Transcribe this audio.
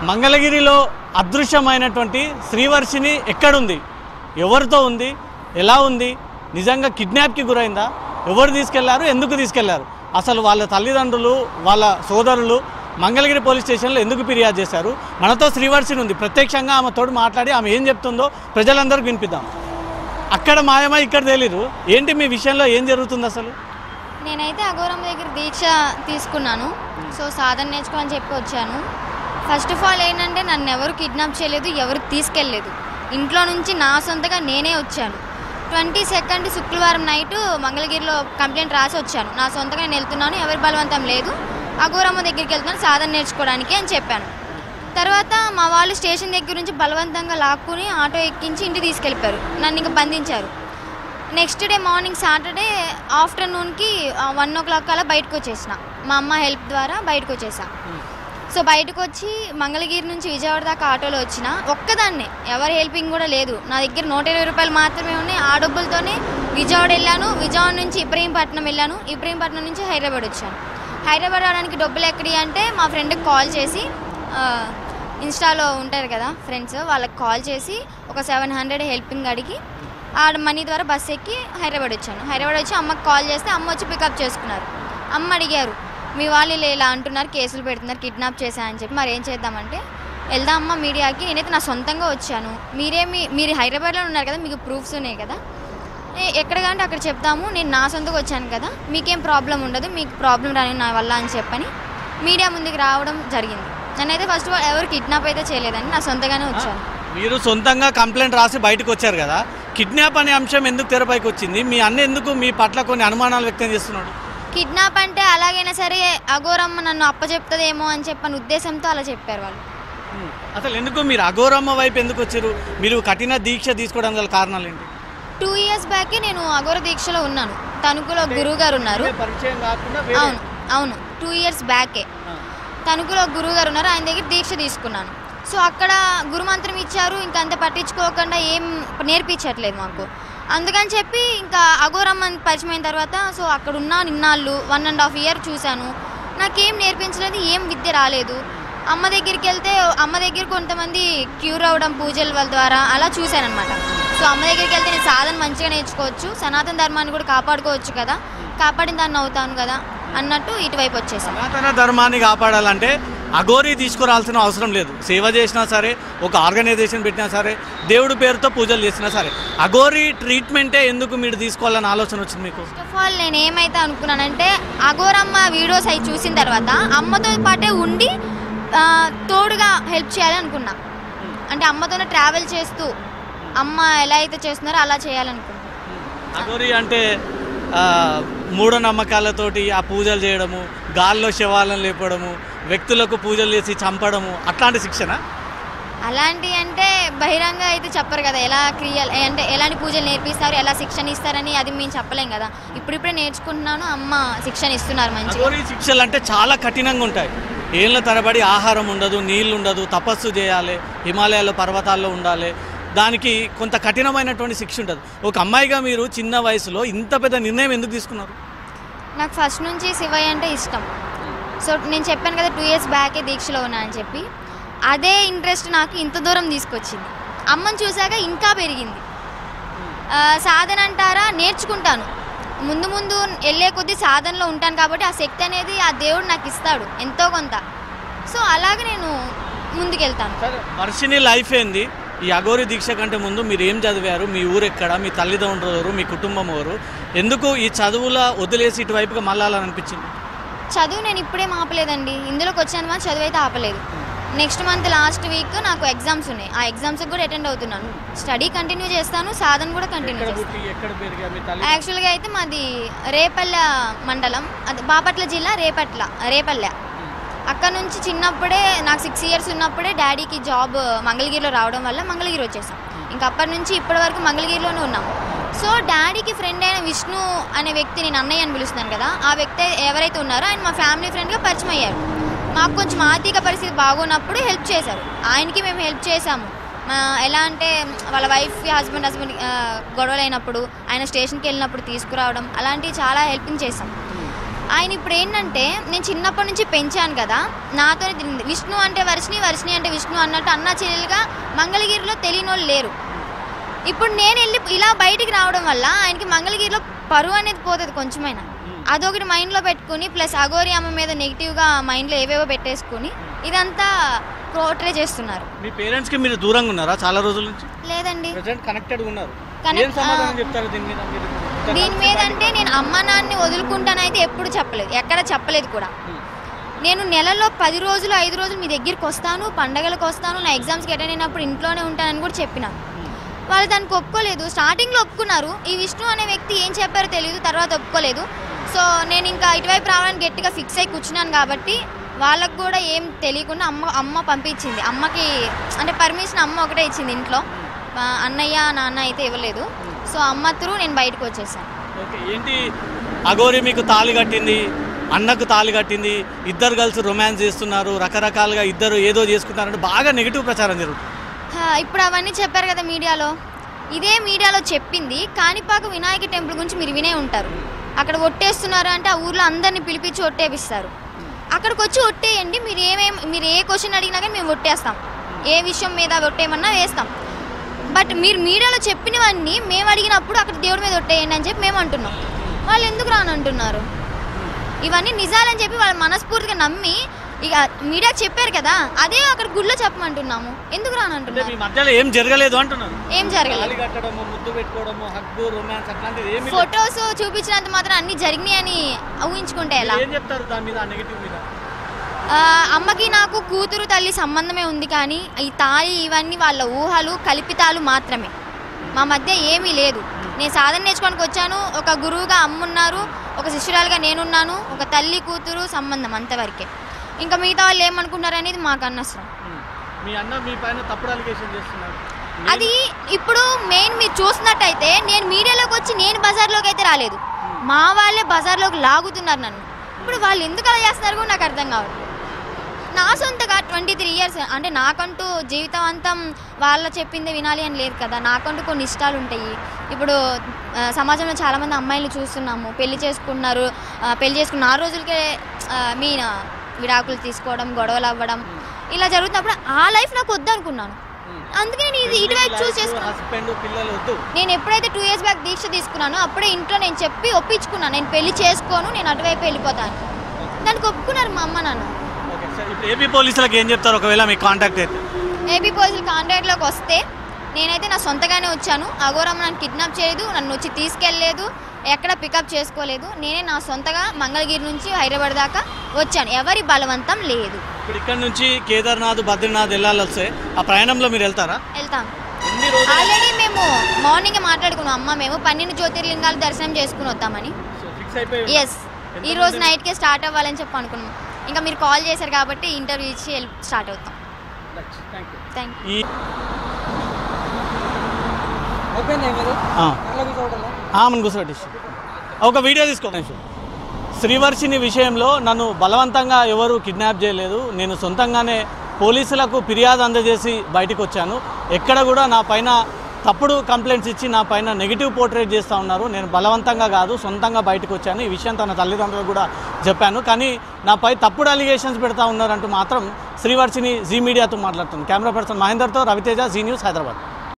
మంగళగిరిలో అదృశ్యమైనటువంటి శ్రీవర్షిని ఎక్కడుంది, ఎవరితో ఉంది, ఎలా ఉంది, నిజంగా కిడ్నాప్కి గురైందా, ఎవరు తీసుకెళ్లారు, ఎందుకు తీసుకెళ్లారు, అసలు వాళ్ళ తల్లిదండ్రులు వాళ్ళ సోదరులు మంగళగిరి పోలీస్ స్టేషన్లో ఎందుకు ఫిర్యాదు చేశారు? మనతో శ్రీవర్షిని ఉంది, ప్రత్యక్షంగా ఆమె తోడు మాట్లాడి ఆమె ఏం చెప్తుందో ప్రజలందరికీ వినిపిద్దాం. అక్కడ మాయమై ఇక్కడ తెలియదు ఏంటి, మీ విషయంలో ఏం జరుగుతుంది అసలు? నేనైతే అఘోరమ్మ దగ్గర దీక్ష తీసుకున్నాను. సో సాధన నేర్చుకోవాలని చెప్పి వచ్చాను. ఫస్ట్ ఆఫ్ ఆల్ ఏంటంటే నన్ను ఎవరు కిడ్నాప్ చేయలేదు, ఎవరు తీసుకెళ్ళలేదు. ఇంట్లో నుంచి నా సొంతగా నేనే వచ్చాను. 22nd శుక్రవారం నైట్ మంగళగిరిలో కంప్లైంట్ రాసి వచ్చాను. నా సొంతగా నేను వెళ్తున్నాను, ఎవరి బలవంతం లేదు, అఘోరమ్మ దగ్గరికి వెళ్తున్నాను సాధన నేర్చుకోవడానికి అని చెప్పాను. తర్వాత మా వాళ్ళు స్టేషన్ దగ్గర నుంచి బలవంతంగా లాక్కుని ఆటో ఎక్కించి ఇంటికి తీసుకెళ్ళిపోయారు. నన్ను ఇంకా బంధించారు. నెక్స్ట్ డే మార్నింగ్ సాటర్డే ఆఫ్టర్నూన్కి 1 o'clock అలా బయటకు వచ్చేసిన. మా అమ్మ హెల్ప్ ద్వారా బయటకు వచ్చేసా. సో బయటకు వచ్చి మంగళగిరి నుంచి విజయవాడ దాకా ఆటోలో వచ్చిన, ఒక్కదాన్నే, ఎవరి హెల్పింగ్ కూడా లేదు. నా దగ్గర 120 రూపాయలు మాత్రమే ఉన్నాయి. ఆ డబ్బులతోనే విజయవాడ వెళ్ళాను. విజయవాడ నుంచి ఇబ్రహీంపట్నం వెళ్ళాను. ఇబ్రహీంపట్నం నుంచి హైదరాబాద్ వచ్చాను. హైదరాబాద్ రావడానికి డబ్బులు ఎక్కడి అంటే మా ఫ్రెండ్కి కాల్ చేసి, ఇన్స్టాలో ఉంటారు కదా ఫ్రెండ్స్, వాళ్ళకి కాల్ చేసి ఒక 700 హెల్పింగ్ అడిగి ఆ మనీ ద్వారా బస్సు ఎక్కి హైదరాబాద్ వచ్చాను. హైదరాబాద్ వచ్చి అమ్మకి కాల్ చేస్తే అమ్మ వచ్చి పికప్ చేసుకున్నారు. అమ్మ అడిగారు, మీ వాళ్ళు ఇలా అంటున్నారు, కేసులు పెడుతున్నారు, కిడ్నాప్ చేశారని చెప్పి, మరి ఏం చేద్దామంటే, వెళ్దాం అమ్మ మీడియాకి, నేనైతే నా సొంతంగా వచ్చాను, మీరు హైదరాబాద్లో ఉన్నారు కదా, మీకు ప్రూఫ్స్ ఉన్నాయి కదా, ఎక్కడ కంటే అక్కడ చెప్తాము, నేను నా సొంతగా వచ్చాను కదా, మీకేం ప్రాబ్లం ఉండదు, మీకు ప్రాబ్లం రాని నా వల్ల అని చెప్పని మీడియా ముందుకు రావడం జరిగింది. నన్నైతే ఫస్ట్ ఆఫ్ ఆల్ ఎవరు కిడ్నాప్ అయితే చేయలేదని నా సొంతగానే వచ్చాను. మీరు సొంతంగా కంప్లైంట్ రాసి బయటకు వచ్చారు కదా, కిడ్నాప్ అనే అంశం ఎందుకు తెరపైకి వచ్చింది? మీ అన్న ఎందుకు మీ పట్ల కొన్ని అనుమానాలు వ్యక్తం చేస్తున్నాడు? కిడ్నాప్ అంటే అలాగైనా సరే అఘోరమ్మ నన్ను అప్పచెప్తుందేమో అని చెప్పని ఉద్దేశంతో అలా చెప్పారు వాళ్ళు. అసలు ఎందుకు మీరు అఘోరమ్మ వైపు ఎందుకు వచ్చారు? మీరు కఠిన దీక్ష తీసుకోవడం గల కారణాలు ఏంటి? 2 years బ్యాకే నేను అఘోర దీక్షలో ఉన్నాను. తణుకులో గురువు గారు ఉన్నారు. అవును 2 years బ్యాకే తణుకులో గురువు గారు ఉన్నారు, ఆయన దగ్గర దీక్ష తీసుకున్నాను. సో అక్కడ గురుమంత్రం ఇచ్చారు, ఇంకా అంత పట్టించుకోకుండా ఏం నేర్పించట్లేదు మాకు. అందుకని చెప్పి ఇంకా అఘోరమ్మ పరిచయం అయిన తర్వాత సో అక్కడ ఉన్నాను ఇన్నాళ్ళు, 1.5 year చూశాను. నాకేం నేర్పించలేదు, ఏం విద్య రాలేదు. అమ్మ దగ్గరికి వెళ్తే అమ్మ దగ్గర కొంతమంది క్యూర్ అవ్వడం పూజల వాళ్ళ ద్వారా అలా చూశానమాట. సో అమ్మ దగ్గరికి వెళ్తే నేను సాధన మంచిగా నేర్చుకోవచ్చు, సనాతన ధర్మాన్ని కూడా కాపాడుకోవచ్చు కదా, కాపాడిన దాన్ని అవుతాను కదా అన్నట్టు ఇటువైపు వచ్చేసాను. సనాతన ధర్మాన్ని కాపాడాలంటే అఘోరీ తీసుకురావాల్సిన అవసరం లేదు. సేవ చేసినా సరే, ఒక ఆర్గనైజేషన్ పెట్టినా సరే, దేవుడి పేరుతో పూజలు చేసినా సరే, అఘోరీ ట్రీట్మెంటే ఎందుకు మీరు తీసుకోవాలని ఆలోచన వచ్చింది మీకు? ఫస్ట్ ఆఫ్ ఆల్ నేను ఏమైతే అనుకున్నానంటే, అఘోరమ్మ వీడియోస్ అవి చూసిన తర్వాత అమ్మతో పాటే ఉండి తోడుగా హెల్ప్ చేయాలని అనుకున్నా. అంటే అమ్మతోనే ట్రావెల్ చేస్తూ అమ్మ ఎలా అయితే చేస్తున్నారో అలా చేయాలనుకున్నా. అఘోరీ అంటే మూఢనమ్మకాలతోటి ఆ పూజలు చేయడము, గాల్లో శవాలను లేపడము, వ్యక్తులకు పూజలు చేసి చంపడము, అట్లాంటి శిక్షణ? అలాంటి అంటే బహిరంగ అయితే చెప్పరు కదా, ఎలా క్రియలు అంటే ఎలాంటి పూజలు నేర్పిస్తారు, ఎలా శిక్షణ ఇస్తారని అది మేము చెప్పలేం కదా. ఇప్పుడిప్పుడే నేర్చుకుంటున్నాను, అమ్మ శిక్షణ ఇస్తున్నారు మంచిగా. శిక్షలు అంటే చాలా కఠినంగా ఉంటాయి. ఏళ్ళ తరబడి ఆహారం ఉండదు, నీళ్ళు ఉండదు, తపస్సు చేయాలి, హిమాలయాల్లో పర్వతాల్లో ఉండాలి, దానికి కొంత కఠినమైనటువంటి శిక్ష ఉంటుంది. ఒక అమ్మాయిగా మీరు చిన్న వయసులో ఇంత పెద్ద నిర్ణయం ఎందుకు తీసుకున్నారు? నాకు ఫస్ట్ నుంచి శివయ్య అంటే ఇష్టం. సో నేను చెప్పాను కదా 2 years బ్యాకే దీక్షలో ఉన్నా అని చెప్పి, అదే ఇంట్రెస్ట్ నాకు ఇంత దూరం తీసుకొచ్చింది. అమ్మని చూశాక ఇంకా పెరిగింది. సాధన అంటారా, నేర్చుకుంటాను, ముందు ముందు వెళ్ళే కొద్దీ సాధనలో ఉంటాను కాబట్టి ఆ శక్తి అనేది ఆ దేవుడు నాకు ఇస్తాడు ఎంతో కొంత. సో అలాగే నేను ముందుకెళ్తాను. వర్షిని లైఫ్ ఏంది? ఈ అఘోరీ దీక్ష కంటే ముందు మీరు ఏం చదివారు? మీ ఊరు ఎక్కడ? మీ తల్లిదండ్రులు ఎవరు? మీ కుటుంబం ఎవరు? ఎందుకు ఈ చదువులా వదిలేసి ఇటువైపుగా మళ్ళాలని అనిపించింది? చదువు నేను ఇప్పుడేం ఆపలేదండి, ఇందులోకి వచ్చాను మాత్రం చదువు అయితే ఆపలేదు. నెక్స్ట్ మంత్ లాస్ట్ వీక్ నాకు ఎగ్జామ్స్ ఉన్నాయి, ఆ ఎగ్జామ్స్కి కూడా అటెండ్ అవుతున్నాను. స్టడీ కంటిన్యూ చేస్తాను, సాధన కూడా కంటిన్యూ చేస్తాను. యాక్చువల్గా అయితే మాది రేపల్లె మండలం, అది బాపట్ల జిల్లా, రేపల్లె. అక్కడ నుంచి చిన్నప్పుడే నాకు 6 years ఉన్నప్పుడే డాడీకి జాబ్ మంగళగిరిలో రావడం వల్ల మంగళగిరి వచ్చేసాం. ఇంక అప్పటి నుంచి ఇప్పటి వరకు మంగళగిరిలోనే ఉన్నాం. సో డాడీకి ఫ్రెండ్ అయిన విష్ణు అనే వ్యక్తి, నేను అన్నయ్య అని పిలుస్తున్నాను కదా, ఆ వ్యక్తి ఎవరైతే ఉన్నారో ఆయన మా ఫ్యామిలీ ఫ్రెండ్గా పరిచయం అయ్యారు. మాకు కొంచెం ఆర్థిక పరిస్థితి బాగున్నప్పుడు హెల్ప్ చేశారు, ఆయనకి మేము హెల్ప్ చేశాము. ఎలా అంటే వాళ్ళ వైఫ్కి హస్బెండ్ గొడవలు అయినప్పుడు ఆయన స్టేషన్కి వెళ్ళినప్పుడు తీసుకురావడం, అలాంటివి చాలా హెల్పింగ్ చేసాం. ఆయన ఇప్పుడు ఏంటంటే నేను చిన్నప్పటి నుంచి పెంచాను కదా, నాతోనే తిరిగింది. విష్ణు అంటే వర్షిణి, వర్షిణి అంటే విష్ణు అన్నట్టు అన్న చెల్లెలుగా మంగళగిరిలో తెలియని వాళ్ళు లేరు. ఇప్పుడు నేను వెళ్ళి ఇలా బయటికి రావడం వల్ల ఆయనకి మంగళగిరిలో పరువు అనేది పోతుంది కొంచెమైనా. అదొకటి మైండ్లో పెట్టుకుని ప్లస్ అఘోరి అమ్మ మీద నెగిటివ్గా మైండ్లో ఏవేవో పెట్టేసుకుని ఇదంతా పోర్ట్రే చేస్తున్నారు. మీ పేరెంట్స్కి మీరు దూరంగా ఉన్నారా చాలా రోజుల నుంచి? లేదండి, కనెక్టెడ్ ఉన్నారు. దీని మీద అంటే నేను అమ్మ నాన్నని వదులుకుంటానైతే ఎప్పుడు చెప్పలేదు, ఎక్కడ చెప్పలేదు కూడా. నేను నెలలో 10 రోజులు 5 రోజులు మీ దగ్గరికి వస్తాను, పండగలకు వస్తాను, నా ఎగ్జామ్స్కి అటెండ్ అయినప్పుడు ఇంట్లోనే ఉంటానని కూడా చెప్పినాను. వాళ్ళు దానికి ఒప్పుకోలేదు. స్టార్టింగ్లో ఒప్పుకున్నారు, ఈ విష్ణు అనే వ్యక్తి ఏం చెప్పారో తెలియదు, తర్వాత ఒప్పుకోలేదు. సో నేను ఇంకా ఇటువైపు రావడానికి గట్టిగా ఫిక్స్ అయి కూర్చున్నాను కాబట్టి వాళ్ళకు కూడా ఏం తెలియకుండా అమ్మ పంపించింది. అమ్మకి అంటే పర్మిషన్ అమ్మ ఒకటే ఇచ్చింది ఇంట్లో, అన్నయ్య నాన్న అయితే ఇవ్వలేదు. సో అమ్మ త్రూ నేను బయటకు వచ్చేసాను. ఏంటి అఘోరి మీకు తాళి కట్టింది, అన్నకు తాళి కట్టింది, ఇద్దరు కలిసి రొమాన్స్ చేస్తున్నారు, రకరకాలుగా ఇద్దరు ఏదో చేసుకుంటారంటే బాగా నెగిటివ్ ప్రచారం జరుగుతుంది. ఇప్పుడు అవన్నీ చెప్పారు కదా మీడియాలో, ఇదే మీడియాలో చెప్పింది కాణిపాక వినాయక టెంపుల్ గురించి మీరు వినే ఉంటారు. అక్కడ ఒట్టేస్తున్నారు అంటే ఆ ఊర్లో అందరినీ పిలిపించి ఒట్టేపిస్తారు. అక్కడికి వచ్చి ఒట్టేయండి, మీరు ఏ క్వశ్చన్ అడిగినా కానీ మేము ఒట్టేస్తాం, ఏ విషయం మీద ఒట్టేయమన్నా వేస్తాం. బట్ మీరు మీడియాలో చెప్పినవన్నీ మేము అడిగినప్పుడు అక్కడ దేవుడి మీద ఒట్టేయండి అని చెప్పి మేము అంటున్నాం. వాళ్ళు ఎందుకు రానంటున్నారు? ఇవన్నీ నిజాలని చెప్పి వాళ్ళు మనస్ఫూర్తిగా నమ్మి ఇక మీడియాకి చెప్పారు కదా, అదే అక్కడ గుళ్ళో చెప్పమంటున్నాము. ఎందుకు రానంటున్నారు? ఏం జరగలేదు అంటున్నారు. ఏం జరగలేదు. ఫొటోస్ చూపించినంత మాత్రం అన్ని జరిగినాయని ఊహించుకుంటే ఎలా? అమ్మకి నాకు కూతురు తల్లి సంబంధమే ఉంది, కానీ ఈ తాళి ఇవన్నీ వాళ్ళ ఊహలు కల్పితాలు మాత్రమే. మా మధ్య ఏమీ లేదు. నేను సాధన నేర్చుకోడానికి వచ్చాను, ఒక గురువుగా అమ్మున్నారు, ఒక శిష్యురాలుగా నేనున్నాను, ఒక తల్లి కూతురు సంబంధం అంతవరకే. ఇంకా మిగతా వాళ్ళు ఏమనుకుంటారు అనేది మాకు అనవసరం. అది ఇప్పుడు మెయిన్ మీరు చూసినట్టయితే నేను మీడియాలోకి వచ్చి నేను బజార్లోకి అయితే రాలేదు, మా వాళ్ళే బజార్లోకి లాగుతున్నారు నన్ను. ఇప్పుడు వాళ్ళు ఎందుకు అలా చేస్తున్నారు కూడా నాకు అర్థం కావట్లేదు. నా సొంతగా 23 years అంటే నాకంటూ జీవితాంతం వాళ్ళ చెప్పిందే వినాలి అని లేదు కదా, నాకంటూ కొన్ని ఇష్టాలు ఉంటాయి. ఇప్పుడు సమాజంలో చాలామంది అమ్మాయిలు చూస్తున్నాము, పెళ్లి చేసుకున్నారు, పెళ్లి చేసుకున్న 6 రోజులకే విడాకులు తీసుకోవడం, గొడవలు అవ్వడం ఇలా జరుగుతున్నప్పుడు ఆ లైఫ్ నాకు వద్దు అనుకున్నాను. అందుకే నేను ఇటువైపు చూస్ చేసుకున్నాను. నేను ఎప్పుడైతే 2 years బ్యాక్ దీక్ష తీసుకున్నానో అప్పుడే ఇంట్లో నేను చెప్పి ఒప్పించుకున్నాను, నేను పెళ్లి చేసుకోను, నేను అటువైపు వెళ్ళిపోతాను. దానికి ఒప్పుకున్నారు మా అమ్మ నాన్న. ఏపీ పోలీసులకు ఏం చెప్తారు ఒకవేళ మీకు కాంటాక్ట్ అయితే? ఏపీ పోలీసులు కాంటాక్ట్లోకి వస్తే నేనైతే నా సొంతగానే వచ్చాను. అఘోరమ్మ నన్ను కిడ్నాప్ చేయలేదు, నన్ను వచ్చి తీసుకెళ్ళలేదు, ఎక్కడ పికప్ చేసుకోలేదు. నేనే నా సొంతగా మంగళగిరి నుంచి హైదరాబాద్ దాకా వచ్చాను, ఎవరి బలవంతం లేదు. ఇప్పుడు ఇక్కడ నుంచి కేదార్నాథ్ బద్రీనాథ్ వెళ్ళాలి వస్తే ఆ ప్రయాణంలో మీరు వెళ్తారా? వెళ్తాం. ఆల్రెడీ మేము మార్నింగ్ మాట్లాడుకున్నాం అమ్మ, మేము 12 జ్యోతిర్లింగాలు దర్శనం చేసుకుని వద్దామని. ఎస్, ఈ రోజు నైట్కే స్టార్ట్ అవ్వాలని చెప్పి అనుకున్నాం. ఇంకా మీరు కాల్ చేశారు కాబట్టి ఇంటర్వ్యూ ఇచ్చి స్టార్ట్ అవుతాం. Thank you. ఒక వీడియో తీసుకోండి. శ్రీవర్షిని విషయంలో నన్ను బలవంతంగా ఎవరు కిడ్నాప్ చేయలేదు, నేను సొంతంగానే పోలీసులకు ఫిర్యాదు అందజేసి బయటకు వచ్చాను. ఎక్కడ కూడా నా పైన తప్పుడు కంప్లైంట్స్ ఇచ్చి నా పైన నెగిటివ్ పోర్ట్రేట్ చేస్తూ ఉన్నారు. నేను బలవంతంగా కాదు, సొంతంగా బయటకు వచ్చాను. ఈ విషయం తన తల్లిదండ్రులకు కూడా చెప్పాను. కానీ నాపై తప్పుడు అలిగేషన్స్ పెడతా ఉన్నారంటూ మాత్రం శ్రీవర్షిని జీ మీడియాతో మాట్లాడుతుంది. కెమెరా పర్సన్ మహేందర్తో రవితేజ, జీ న్యూస్, హైదరాబాద్.